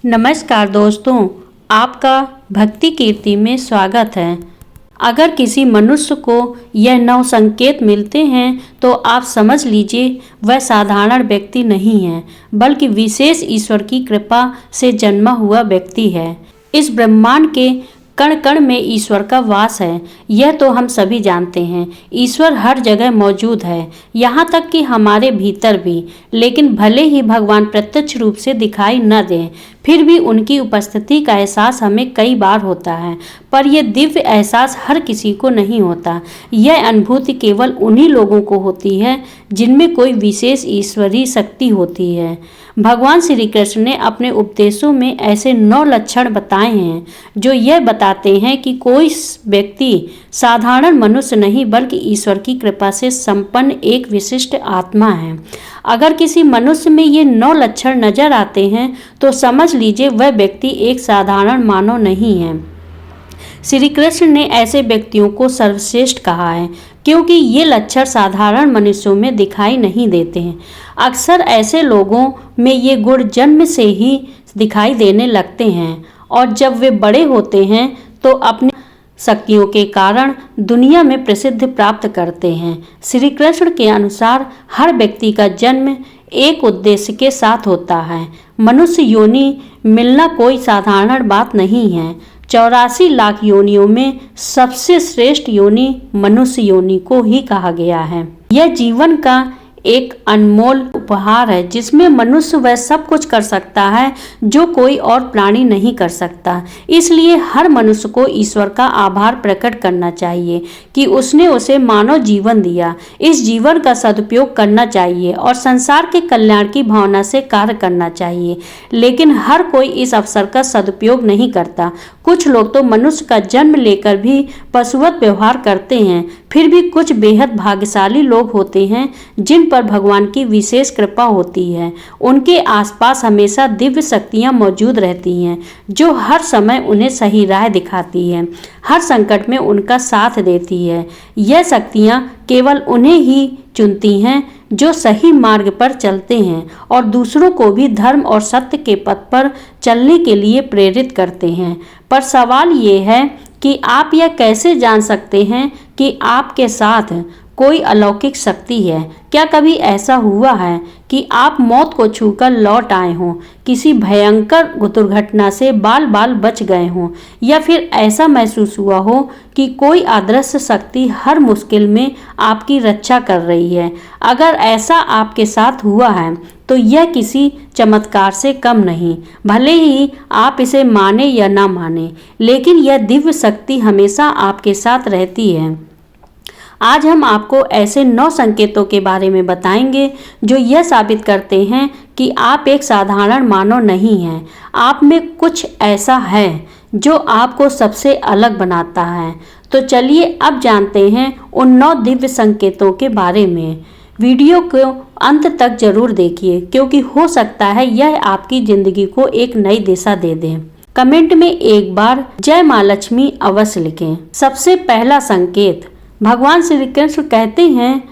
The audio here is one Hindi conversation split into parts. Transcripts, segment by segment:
नमस्कार दोस्तों, आपका भक्ति कीर्ति में स्वागत है। अगर किसी मनुष्य को यह 9 संकेत मिलते हैं तो आप समझ लीजिए वह साधारण व्यक्ति नहीं है, बल्कि विशेष ईश्वर की कृपा से जन्मा हुआ व्यक्ति है। इस ब्रह्मांड के कण कण में ईश्वर का वास है, यह तो हम सभी जानते हैं। ईश्वर हर जगह मौजूद है, यहाँ तक कि हमारे भीतर भी। लेकिन भले ही भगवान प्रत्यक्ष रूप से दिखाई न दें, फिर भी उनकी उपस्थिति का एहसास हमें कई बार होता है। पर यह दिव्य एहसास हर किसी को नहीं होता। यह अनुभूति केवल उन्हीं लोगों को होती है जिनमें कोई विशेष ईश्वरीय शक्ति होती है। भगवान श्री कृष्ण ने अपने उपदेशों में ऐसे 9 लक्षण बताए हैं जो यह बताते हैं कि कोई व्यक्ति साधारण मनुष्य नहीं, बल्कि ईश्वर की कृपा से संपन्न एक विशिष्ट आत्मा है। अगर किसी मनुष्य में ये 9 लक्षण नजर आते हैं तो समझ लीजिए वह व्यक्ति एक साधारण मानव नहीं है। श्री कृष्ण ने ऐसे व्यक्तियों को सर्वश्रेष्ठ कहा है क्योंकि ये लक्षण साधारण मनुष्यों में दिखाई नहीं देते हैं। अक्सर ऐसे लोगों में ये गुण जन्म से ही दिखाई देने लगते हैं और जब वे बड़े होते हैं तो अपनी शक्तियों के कारण दुनिया में प्रसिद्धि प्राप्त करते हैं। श्री कृष्ण के अनुसार हर व्यक्ति का जन्म एक उद्देश्य के साथ होता है। मनुष्य योनि मिलना कोई साधारण बात नहीं है। 84 लाख योनियों में सबसे श्रेष्ठ योनि मनुष्य योनि को ही कहा गया है। यह जीवन का एक अनमोल उपहार है जिसमें मनुष्य वह सब कुछ कर सकता है जो कोई और प्राणी नहीं कर सकता। इसलिए हर मनुष्य को ईश्वर का आभार प्रकट करना चाहिए कि उसने उसे मानव जीवन दिया। इस जीवन का सदुपयोग करना चाहिए और संसार के कल्याण की भावना से कार्य करना चाहिए। लेकिन हर कोई इस अवसर का सदुपयोग नहीं करता। कुछ लोग तो मनुष्य का जन्म लेकर भी पशुवत व्यवहार करते हैं। फिर भी कुछ बेहद भाग्यशाली लोग होते हैं जिन पर भगवान की विशेष कृपा होती है। उनके आसपास हमेशा दिव्य शक्तियां मौजूद रहती हैं जो हर समय उन्हें सही राह दिखाती है, हर संकट में उनका साथ देती है। यह शक्तियां केवल उन्हें ही चुनती हैं जो सही मार्ग पर चलते हैं और दूसरों को भी धर्म और सत्य के पथ पर चलने के लिए प्रेरित करते हैं। पर सवाल ये है कि आप यह कैसे जान सकते हैं कि आपके साथ कोई अलौकिक शक्ति है? क्या कभी ऐसा हुआ है कि आप मौत को छूकर लौट आए हों, किसी भयंकर दुर्घटना से बाल बाल बच गए हों, या फिर ऐसा महसूस हुआ हो कि कोई अदृश्य शक्ति हर मुश्किल में आपकी रक्षा कर रही है? अगर ऐसा आपके साथ हुआ है तो यह किसी चमत्कार से कम नहीं। भले ही आप इसे माने या ना माने, लेकिन यह दिव्य शक्ति हमेशा आपके साथ रहती है। आज हम आपको ऐसे 9 संकेतों के बारे में बताएंगे जो यह साबित करते हैं कि आप एक साधारण मानव नहीं हैं। आप में कुछ ऐसा है जो आपको सबसे अलग बनाता है। तो चलिए अब जानते हैं उन 9 दिव्य संकेतों के बारे में। वीडियो को अंत तक जरूर देखिए क्योंकि हो सकता है यह आपकी जिंदगी को एक नई दिशा दे दे। कमेंट में एक बार जय माँ लक्ष्मी अवश्य लिखें। सबसे पहला संकेत, भगवान श्री कृष्ण कहते हैं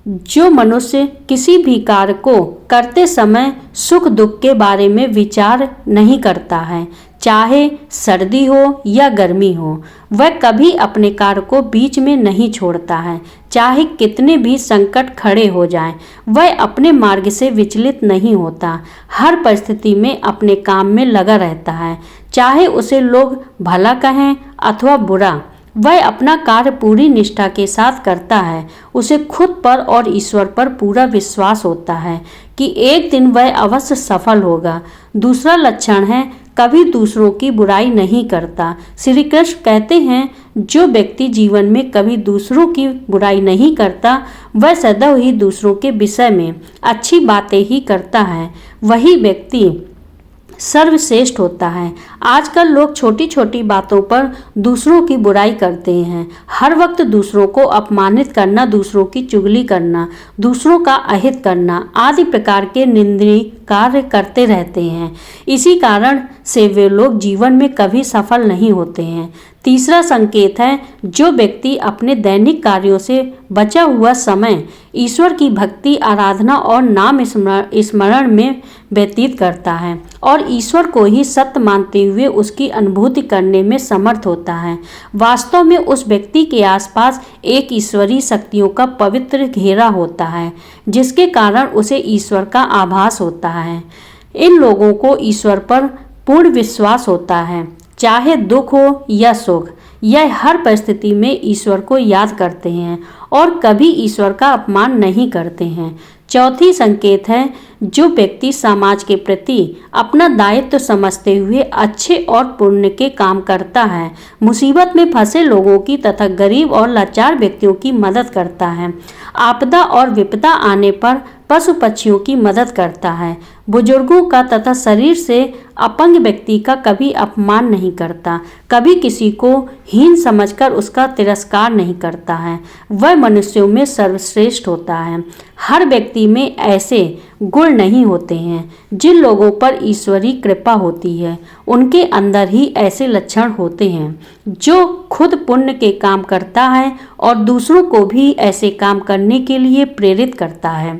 जो मनुष्य किसी भी कार्य को करते समय सुख दुख के बारे में विचार नहीं करता है, चाहे सर्दी हो या गर्मी हो, वह कभी अपने कार्य को बीच में नहीं छोड़ता है। चाहे कितने भी संकट खड़े हो जाएं, वह अपने मार्ग से विचलित नहीं होता। हर परिस्थिति में अपने काम में लगा रहता है, चाहे उसे लोग भला कहें अथवा बुरा। वह अपना कार्य पूरी निष्ठा के साथ करता है। उसे खुद पर और ईश्वर पर पूरा विश्वास होता है कि एक दिन वह अवश्य सफल होगा। दूसरा लक्षण है कभी दूसरों की बुराई नहीं करता। श्री कृष्ण कहते हैं जो व्यक्ति जीवन में कभी दूसरों की बुराई नहीं करता, वह सदैव ही दूसरों के विषय में अच्छी बातें ही करता है। वही व्यक्ति सर्वश्रेष्ठ होता है। आजकल लोग छोटी छोटी बातों पर दूसरों की बुराई करते हैं। हर वक्त दूसरों को अपमानित करना, दूसरों की चुगली करना, दूसरों का अहित करना आदि प्रकार के निंदनीय कार्य करते रहते हैं। इसी कारण से वे लोग जीवन में कभी सफल नहीं होते हैं। तीसरा संकेत है, जो व्यक्ति अपने दैनिक कार्यों से बचा हुआ समय ईश्वर की भक्ति, आराधना और नाम स्मरण में व्यतीत करता है और ईश्वर को ही सत्य मानते हुए उसकी अनुभूति करने में समर्थ होता है। वास्तव में उस व्यक्ति के आसपास एक ईश्वरीय शक्तियों का पवित्र घेरा होता है, जिसके कारण उसे ईश्वर का आभास होता है। इन लोगों को ईश्वर पर पूर्ण विश्वास होता है, चाहे दुख हो या सुख। यह हर परिस्थिति में ईश्वर को याद करते हैं और कभी ईश्वर का अपमान नहीं करते हैं। चौथी संकेत है, जो व्यक्ति समाज के प्रति अपना दायित्व समझते हुए अच्छे और पुण्य के काम करता है, मुसीबत में फंसे लोगों की तथा गरीब और लाचार व्यक्तियों की मदद करता है, आपदा और विपदा आने पर पशु पक्षियों की मदद करता है, बुजुर्गों का तथा शरीर से अपंग व्यक्ति का कभी अपमान नहीं करता, कभी किसी को हीन समझकर उसका तिरस्कार नहीं करता है, वह मनुष्यों में सर्वश्रेष्ठ होता है। हर व्यक्ति में ऐसे गुण नहीं होते हैं। जिन लोगों पर ईश्वरीय कृपा होती है, उनके अंदर ही ऐसे लक्षण होते हैं, जो खुद पुण्य के काम करता है और दूसरों को भी ऐसे काम करने के लिए प्रेरित करता है।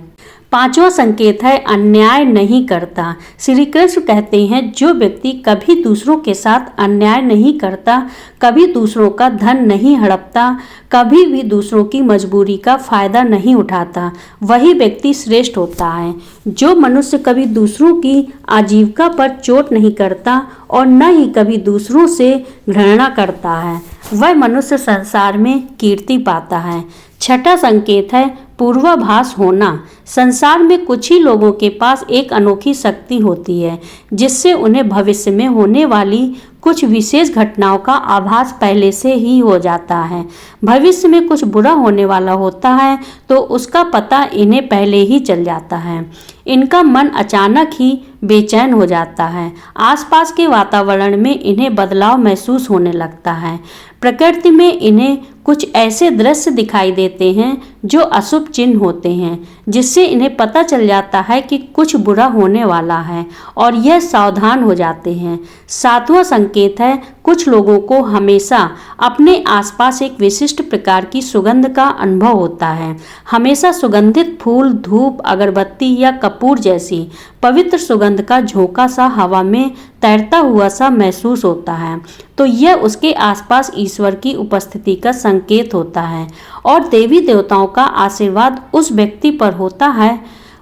पांचवा संकेत है, अन्याय नहीं करता। श्री कृष्ण कहते हैं, जो व्यक्ति कभी दूसरों के साथ अन्याय नहीं करता, कभी दूसरों का धन नहीं हड़पता, कभी भी दूसरों की मजबूरी का फायदा नहीं उठाता, वही व्यक्ति श्रेष्ठ होता है। जो मनुष्य कभी दूसरों की आजीविका पर चोट नहीं करता और न ही कभी दूसरों से घृणा करता है, वह मनुष्य संसार में कीर्ति पाता है। छठा संकेत है, पूर्वाभास होना। संसार में कुछ ही लोगों के पास एक अनोखी शक्ति होती है, जिससे उन्हें भविष्य में होने वाली कुछ विशेष घटनाओं का आभास पहले से ही हो जाता है। भविष्य में कुछ बुरा होने वाला होता है तो उसका पता इन्हें पहले ही चल जाता है। इनका मन अचानक ही बेचैन हो जाता है। आसपास के वातावरण में इन्हें बदलाव महसूस होने लगता है। प्रकृति में इन्हें कुछ ऐसे दृश्य दिखाई देते हैं जो अशुभ चिन्ह होते हैं, जिससे इन्हें पता चल जाता है कि कुछ बुरा होने वाला है और यह सावधान हो जाते हैं। सातवां संकेत है, कुछ लोगों को हमेशा अपने आसपास एक विशिष्ट प्रकार की सुगंध का अनुभव होता है। हमेशा सुगंधित फूल, धूप, अगरबत्ती या कपूर जैसी पवित्र सुगंध का झोंका सा हवा में तैरता हुआ सा महसूस होता है, तो यह उसके आसपास ईश्वर की उपस्थिति का संकेत होता है और देवी देवताओं का आशीर्वाद उस व्यक्ति पर होता है।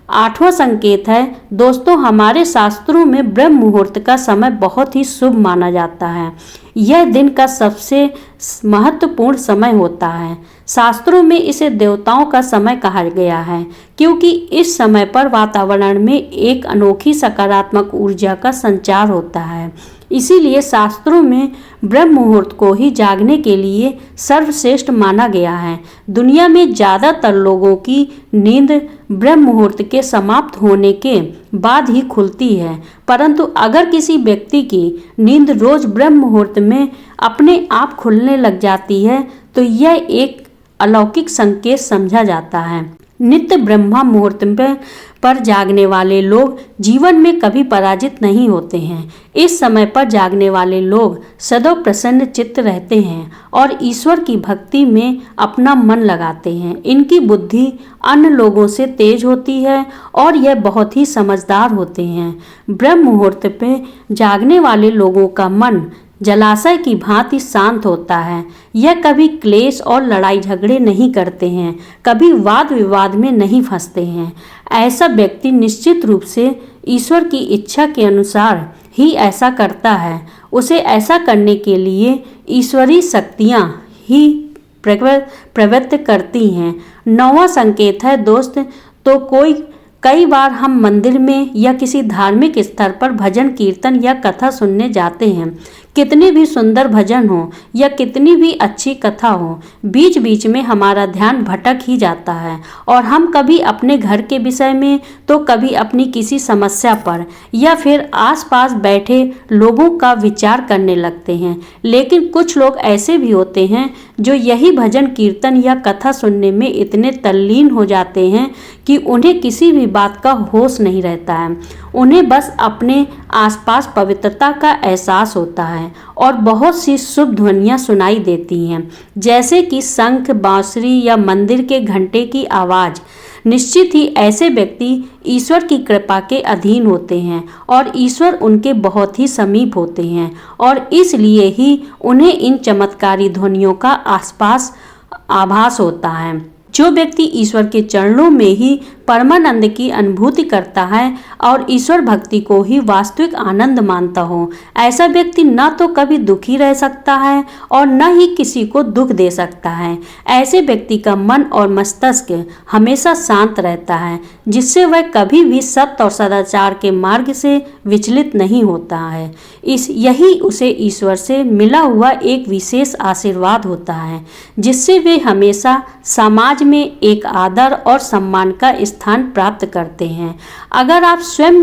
आठवां संकेत है, दोस्तों, हमारे शास्त्रों में ब्रह्म मुहूर्त का समय बहुत ही शुभ माना जाता है। यह दिन का सबसे महत्वपूर्ण समय होता है। शास्त्रों में इसे देवताओं का समय कहा गया है, क्योंकि इस समय पर वातावरण में एक अनोखी सकारात्मक ऊर्जा का संचार होता है। इसीलिए शास्त्रों में ब्रह्म मुहूर्त को ही जागने के लिए सर्वश्रेष्ठ माना गया है। दुनिया में ज़्यादातर लोगों की नींद ब्रह्म मुहूर्त के समाप्त होने के बाद ही खुलती है, परंतु अगर किसी व्यक्ति की नींद रोज ब्रह्म मुहूर्त में अपने आप खुलने लग जाती है, तो यह एक अलौकिक संकेत समझा जाता है। नित्य ब्रह्मा मुहूर्त पर जागने वाले लोग जीवन में कभी पराजित नहीं होते हैं। इस समय पर जागने वाले लोग सदैव प्रसन्न चित्त रहते हैं और ईश्वर की भक्ति में अपना मन लगाते हैं। इनकी बुद्धि अन्य लोगों से तेज होती है और यह बहुत ही समझदार होते हैं। ब्रह्म मुहूर्त पे जागने वाले लोगों का मन जलाशय की भांति शांत होता है। यह कभी क्लेश और लड़ाई झगड़े नहीं करते हैं, कभी वाद विवाद में नहीं फंसते हैं। ऐसा व्यक्ति निश्चित रूप से ईश्वर की इच्छा के अनुसार ही ऐसा करता है। उसे ऐसा करने के लिए ईश्वरीय शक्तियाँ ही प्रवृत्त करती हैं। नौवां संकेत है, दोस्त, तो कई बार हम मंदिर में या किसी धार्मिक स्थल पर भजन कीर्तन या कथा सुनने जाते हैं। कितनी भी सुंदर भजन हो या कितनी भी अच्छी कथा हो, बीच बीच में हमारा ध्यान भटक ही जाता है और हम कभी अपने घर के विषय में तो कभी अपनी किसी समस्या पर या फिर आसपास बैठे लोगों का विचार करने लगते हैं। लेकिन कुछ लोग ऐसे भी होते हैं जो यही भजन कीर्तन या कथा सुनने में इतने तल्लीन हो जाते हैं कि उन्हें किसी भी बात का होश नहीं रहता है। उन्हें बस अपने आसपास पवित्रता का एहसास होता है और बहुत सी शुभ ध्वनियाँ सुनाई देती हैं, जैसे कि शंख, बांसुरी या मंदिर के घंटे की आवाज़। निश्चित ही ऐसे व्यक्ति ईश्वर की कृपा के अधीन होते हैं और ईश्वर उनके बहुत ही समीप होते हैं और इसलिए ही उन्हें इन चमत्कारी ध्वनियों का आसपास आभास होता है। जो व्यक्ति ईश्वर के चरणों में ही परमानंद की अनुभूति करता है और ईश्वर भक्ति को ही वास्तविक आनंद मानता हो, ऐसा व्यक्ति न तो कभी दुखी रह सकता है और न ही किसी को दुख दे सकता है। ऐसे व्यक्ति का मन और मस्तिष्क हमेशा शांत रहता है, जिससे वह कभी भी सत्य और सदाचार के मार्ग से विचलित नहीं होता है। यही उसे ईश्वर से मिला हुआ एक विशेष आशीर्वाद होता है, जिससे वे हमेशा समाज में एक आदर और सम्मान का स्थान प्राप्त करते हैं। अगर आप स्वयं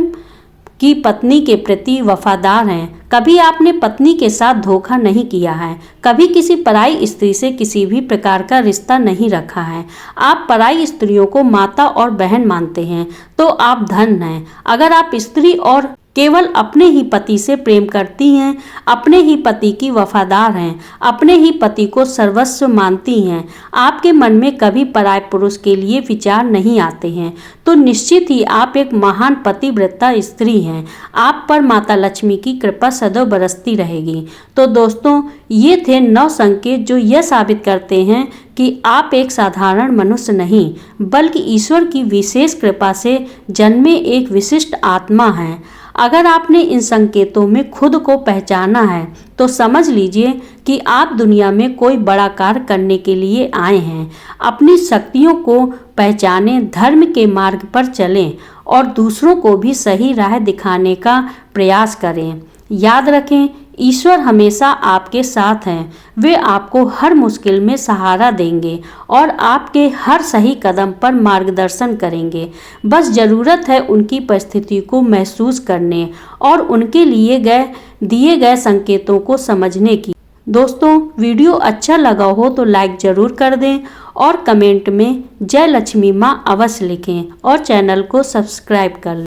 की पत्नी के प्रति वफादार हैं, कभी आपने पत्नी के साथ धोखा नहीं किया है, कभी किसी पराई स्त्री से किसी भी प्रकार का रिश्ता नहीं रखा है, आप पराई स्त्रियों को माता और बहन मानते हैं, तो आप धन्य हैं। अगर आप स्त्री और केवल अपने ही पति से प्रेम करती हैं, अपने ही पति की वफादार हैं, अपने ही पति को सर्वस्व मानती हैं, आपके मन में कभी पराय पुरुष के लिए विचार नहीं आते हैं, तो निश्चित ही आप एक महान पतिव्रता स्त्री हैं। आप पर माता लक्ष्मी की कृपा सदैव बरसती रहेगी। तो दोस्तों, ये थे 9 संकेत जो यह साबित करते हैं कि आप एक साधारण मनुष्य नहीं, बल्कि ईश्वर की विशेष कृपा से जन्मे एक विशिष्ट आत्मा हैं। अगर आपने इन संकेतों में खुद को पहचाना है, तो समझ लीजिए कि आप दुनिया में कोई बड़ा कार्य करने के लिए आए हैं। अपनी शक्तियों को पहचानें, धर्म के मार्ग पर चलें और दूसरों को भी सही राह दिखाने का प्रयास करें। याद रखें, ईश्वर हमेशा आपके साथ हैं। वे आपको हर मुश्किल में सहारा देंगे और आपके हर सही कदम पर मार्गदर्शन करेंगे। बस ज़रूरत है उनकी परिस्थिति को महसूस करने और उनके दिए गए संकेतों को समझने की। दोस्तों, वीडियो अच्छा लगा हो तो लाइक ज़रूर कर दें और कमेंट में जय लक्ष्मी माँ अवश्य लिखें और चैनल को सब्सक्राइब कर लें।